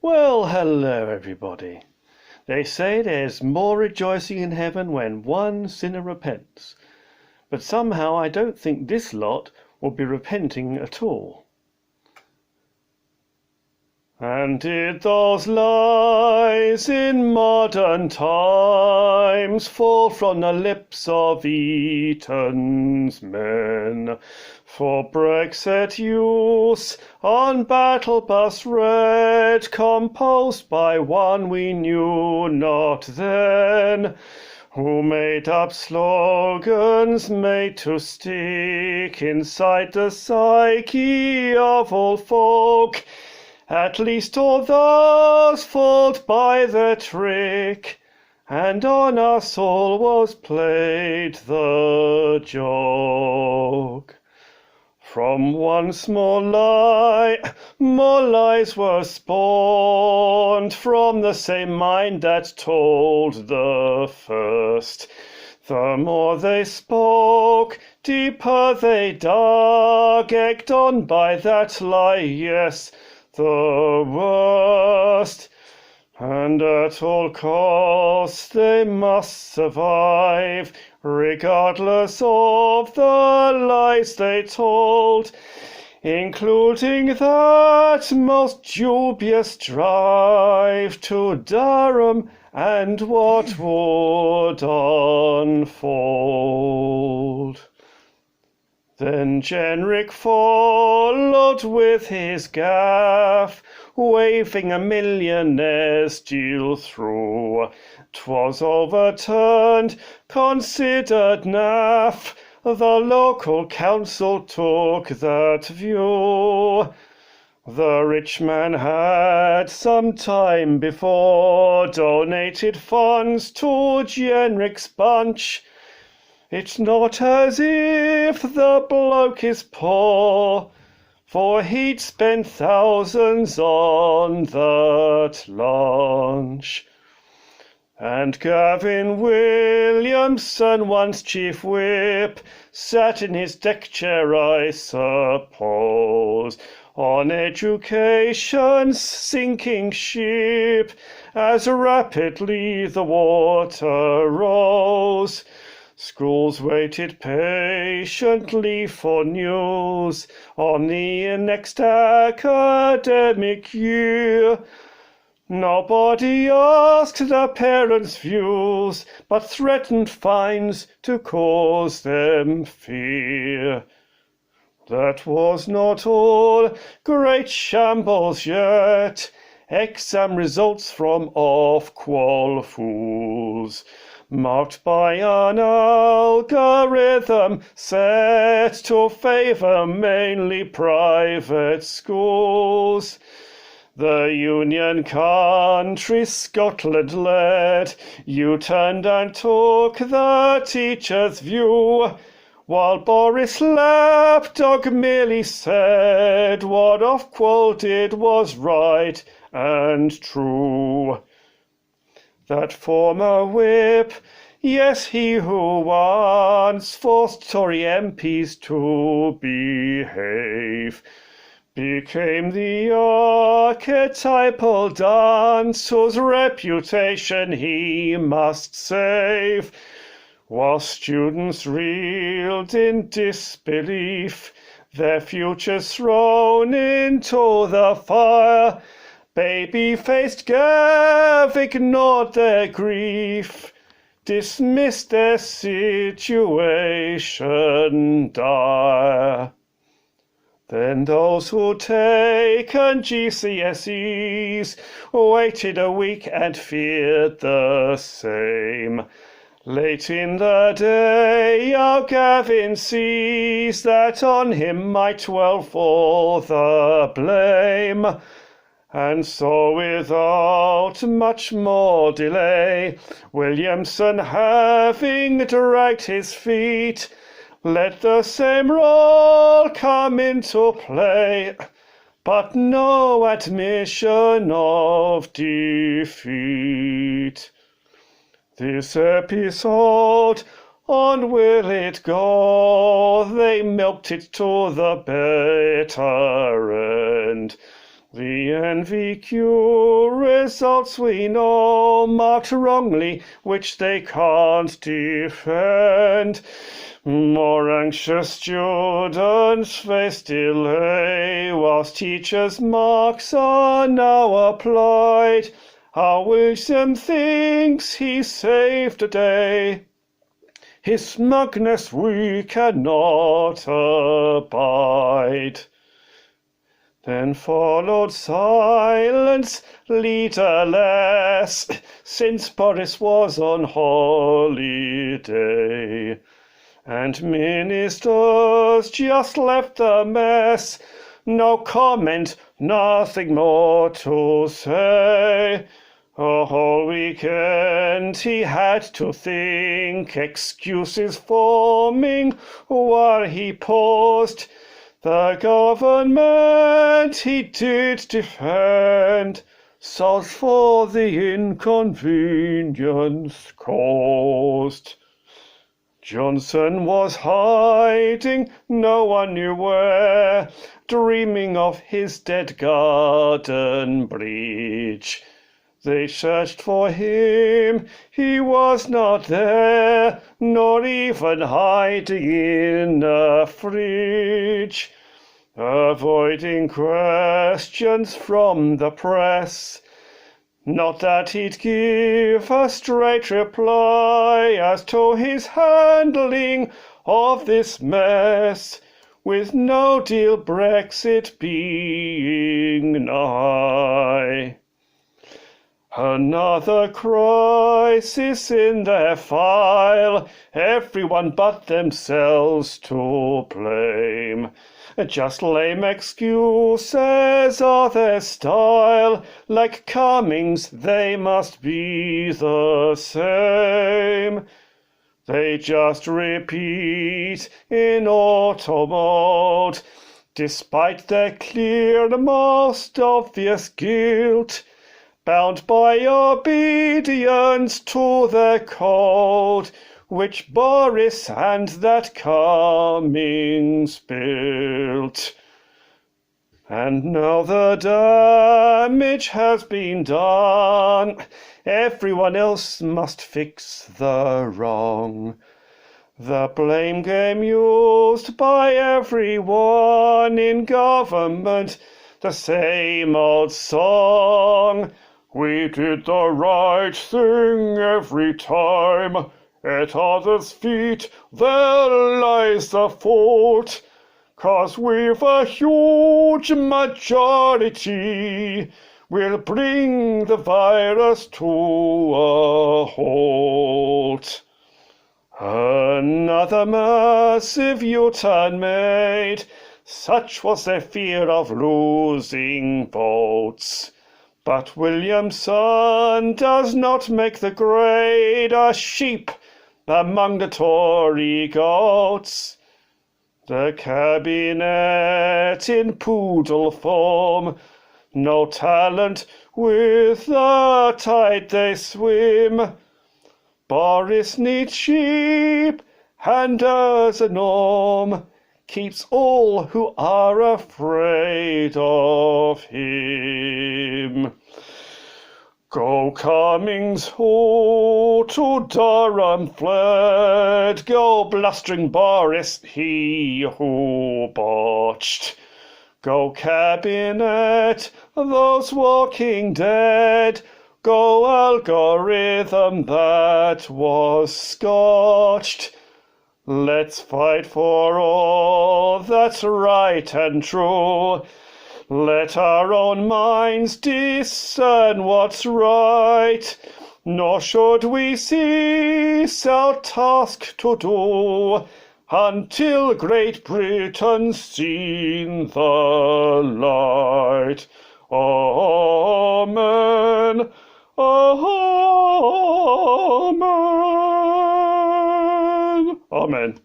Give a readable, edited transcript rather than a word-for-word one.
Well, hello everybody. They say there's more rejoicing in heaven when one sinner repents. But somehow I don't think this lot will be repenting at all. And did those lies in modern times fall from the lips of Eton's men? For Brexit use on battle bus read, composed by one we knew not then, who made up slogans made to stick inside the psyche of all folk, at least all those fooled by the trick, and on us all was played the joke. From one small lie, more lies were spawned from the same mind that told the first. The more they spoke, deeper they dug, egged on by that lie, yes, the worst. And at all costs they must survive, regardless of the lies they told, including that most dubious drive to Durham and what would unfold. Then Jenrick followed with his gaff, waving a millionaire's deal through. 'Twas overturned, considered naff. The local council took that view. The rich man had some time before donated funds to Jenrick's bunch. It's not as if the bloke is poor, for he'd spent thousands on that lunch. And Gavin Williamson, once chief whip, sat in his deck chair, I suppose, on education's sinking ship, as rapidly the water rose. Schools waited patiently for news on the next academic year. Nobody asked the parents' views, but threatened fines to cause them fear. That was not all, great shambles yet. Exam results from off-qual fools, marked by an algorithm set to favour mainly private schools. The Union country Scotland led, U-turned and took the teacher's view, while Boris Lapdog merely said what Ofqual did was right and true. That former whip, yes, he who once forced Tory MPs to behave, became the archetypal dunce whose reputation he must save, while students reeled in disbelief, their futures thrown into the fire. Baby-faced Gav ignored their grief, dismissed their situation dire. Then those who'd taken GCSEs waited a week and feared the same. Late in the day our Gavin sees that on him might well fall the blame. And so without much more delay, Williamson, having dragged his feet, let the same role come into play, but no admission of defeat. This episode, on will it go? They milked it to the bitter end. The NVQ results we know marked wrongly, which they can't defend. More anxious students face delay, whilst teachers' marks are now applied. How Wilson thinks he saved a day. His smugness we cannot abide. Then followed silence, leaderless, since Boris was on holiday, and ministers just left the mess. No comment, nothing more to say. A whole weekend he had to think, excuses forming while he paused. The government he did defend, sought for the inconvenience caused. Johnson was hiding, no one knew where, dreaming of his dead garden bridge. They searched for him, he was not there, nor even hiding in a fridge. Avoiding questions from the press, not that he'd give a straight reply as to his handling of this mess, with no deal Brexit being nigh. Another crisis in their file, everyone but themselves to blame. Just lame excuses are their style, like Cummings they must be the same. They just repeat in auto mode, despite their clear most obvious guilt, bound by obedience to their code, which Boris and that Cummings built. And now the damage has been done, everyone else must fix the wrong. The blame game used by everyone in government, the same old song. We did the right thing every time. At others' feet there lies the fault. 'Cause we've a huge majority, we'll bring the virus to a halt. Another massive U-turn made, such was their fear of losing votes. But Williamson does not make the grade a sheep among the Tory goats. The cabinet in poodle form, no talent, with the tide they swim. Boris needs sheep, and as a norm, keeps all who are afraid of him. Go Cummings, who to Durham fled, go blustering Boris, he who botched. Go Cabinet, those walking dead, go algorithm that was scotched. Let's fight for all that's right and true. Let our own minds discern what's right, nor should we cease our task to do until Great Britain's seen the light. Amen. Amen. Amen.